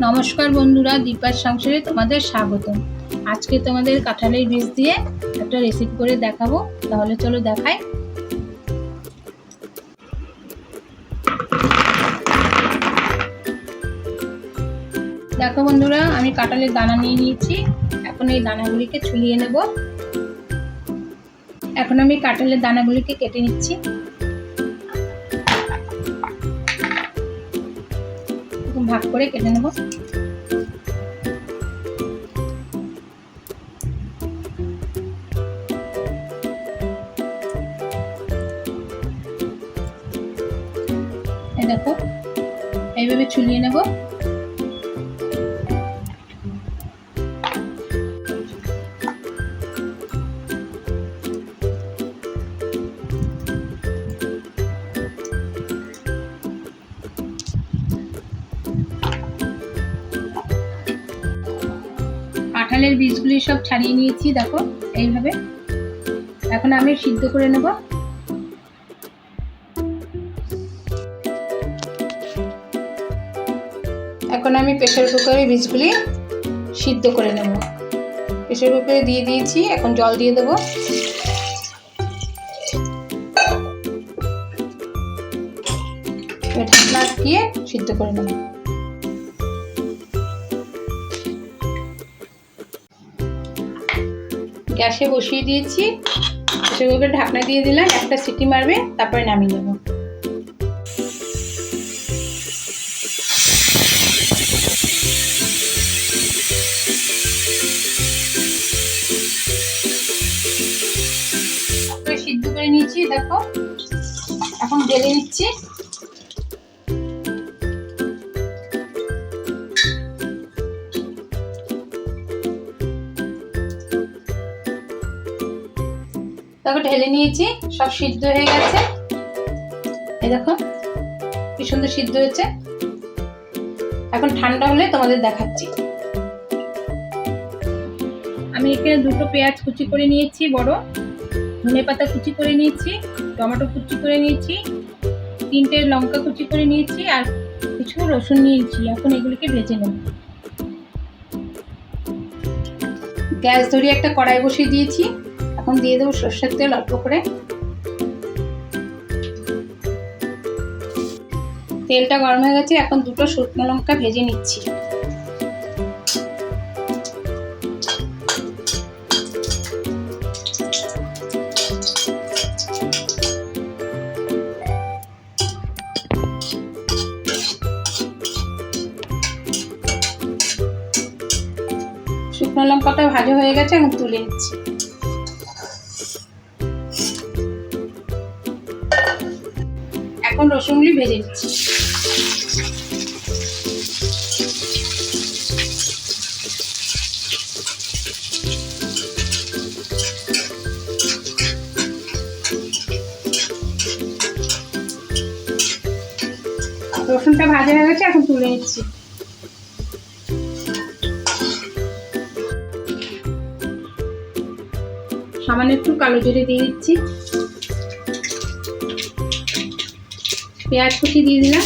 নমস্কার বন্ধুরা, দীপার সংসারে তোমাদের স্বাগত। আজকে তোমাদের কাঁঠালের বীজ দিয়ে একটা রেসিপি করে দেখাবো। তাহলে চলো দেখাই। দেখো বন্ধুরা, আমি কাঁঠালের দানা নিয়ে নিয়েছি। এখন এই দানাগুলিকে ছুলিয়ে নেব। এখন আমি কাঁঠালের দানাগুলিকে কেটে নিচ্ছি। ভাগ করে কেটে নেব। দেখো, এইভাবে ছুলিয়ে নেব। কাঁঠালের বীজগুলি সব ছাড়িয়ে নিয়েছি, দেখো এইভাবে। এখন আমি সিদ্ধ করে নেব। এখন আমি প্রেসার কুকারে বীজগুলি সিদ্ধ করে নেব। প্রেসার কুকারে দিয়ে দিয়েছি, এখন জল দিয়ে দেবো। ঢাকনা দিয়ে সিদ্ধ করে নেব। গ্যাসে বসিয়ে দিয়েছি, প্রেসার কুকারে ঢাকনা দিয়ে দিলাম। একটা সিটি মারবে, তারপরে নামিয়ে নেব। সিদ্ধ করে নিয়েছি, দেখো। এখন ঢেলে নিচ্ছি। দেখো ঢেলে নিয়েছি, সব সিদ্ধ হয়ে গেছে। এই দেখো কি সুন্দর সিদ্ধ হয়েছে। এখন ঠান্ডা হলে তোমাদের দেখাচ্ছি। আমি এখানে দুটো পেঁয়াজ কুচি করে নিয়েছি, বড় ধনেপাতা কুচি করে নিয়েছি, টমেটো কুচি করে নিয়েছি, 3টে লঙ্কা কুচি করে নিয়েছি, আর কিছু রসুন নিয়েছি। এখন এগুলিকে ভেজে নেব। গ্যাস ধরিয়ে একটা কড়াই বসিয়ে দিয়েছি। এখন দিয়ে দেবো সরষের তেল অল্প করে। তেলটা গরম হয়ে গেছে, এখন দুটো শুকনো লঙ্কা ভেজে নিচ্ছি। শুকনো লঙ্কাটা ভাজা হয়ে গেছে, এখন তুলে নিচ্ছি। এখন রসুনগুলি ভেজে নিচ্ছি। রসুনটা ভাজা হয়ে গেছে, এখন তুলে নিচ্ছি। সামান্য একটু কালো জিরে দিয়ে দিচ্ছি। পেঁয়াজ কুচি দিয়ে দিলাম।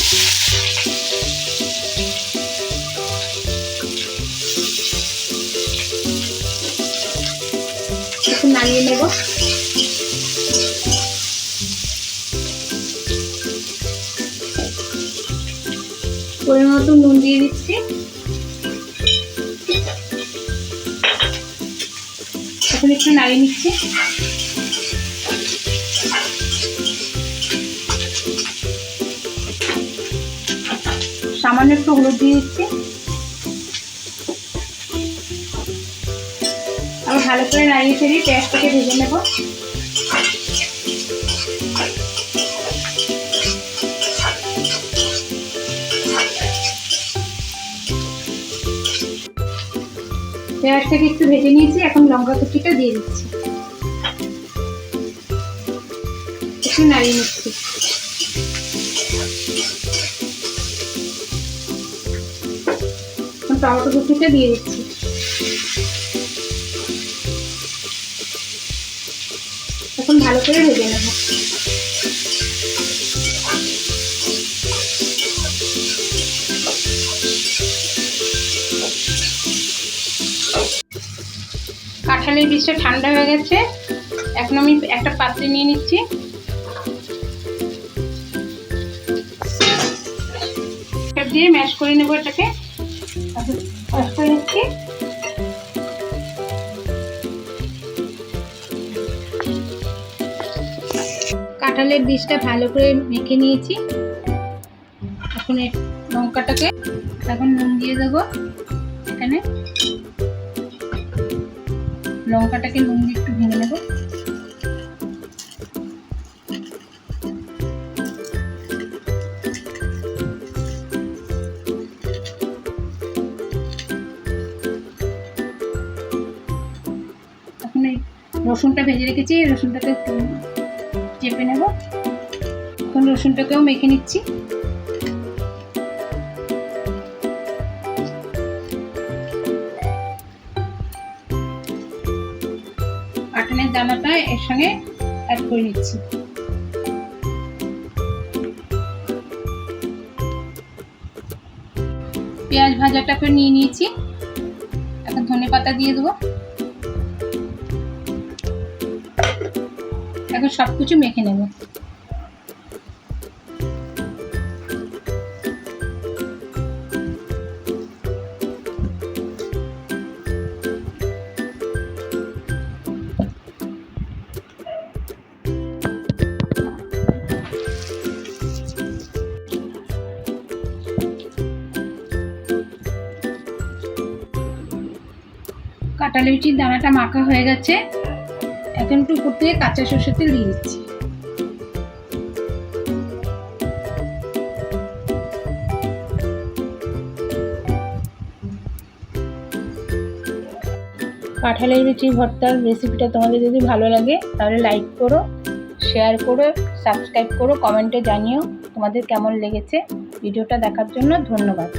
একটু নাড়িয়ে নেব। পরিমাণ মতো নুন দিয়ে দিচ্ছি। এখন একটু নাড়িয়ে নিচ্ছি। সামান্য একটু হলুদ দিয়ে দিচ্ছি। আবার ভালো করে নাড়িয়ে ফেলি, পেঁয়াজটাকে ভেজে নেব। পেঁয়াজটাকে একটু ভেজে নিয়েছি, এখন লঙ্কা কুচিটা দিয়ে দিচ্ছি। একটু নাড়িয়ে নিচ্ছি। টমেটো কুচিটা দিয়ে দিচ্ছি। এখন ভালো করে ভেজে নেব। কাঁঠালের বীজটা ঠান্ডা হয়ে গেছে। এখন আমি একটা পাত্রে নিয়ে নিচ্ছি। দিয়ে ম্যাশ করে নেবো এটাকে। ম্যাশ করে নিচ্ছি। কাঁঠালের বীজটা ভালো করে মেখে নিয়েছি। এখন লঙ্কাটাকে এখন নুন দিয়ে দেবো। এখানে লঙ্কাটাকে নুন দিয়ে একটু ভেঙে নেব। এখন এই রসুনটা ভেজে রেখেছি, রসুনটাকে একটু চেপে নেব। এখন রসুনটাকেও মেখে নিচ্ছি। কাঁঠালের দানাটা এর সঙ্গে অ্যাড করে নিচ্ছি। পেঁয়াজ ভাজাটা করে নিয়ে নিয়েছি। এখন ধনেপাতা দিয়ে দেবো। এখন সবকিছু মেখে নেব। কাঁঠালের বিচির দানাটা মাখা হয়ে গেছে। এখন একটু উপর থেকে কাঁচা সরষের তেল দিয়ে দিচ্ছি। কাঁঠালের বিচি ভর্তার রেসিপিটা তোমাদের যদি ভালো লাগে তাহলে লাইক করো, শেয়ার করো, সাবস্ক্রাইব করো, কমেন্টে জানিও তোমাদের কেমন লেগেছে। ভিডিওটা দেখার জন্য ধন্যবাদ।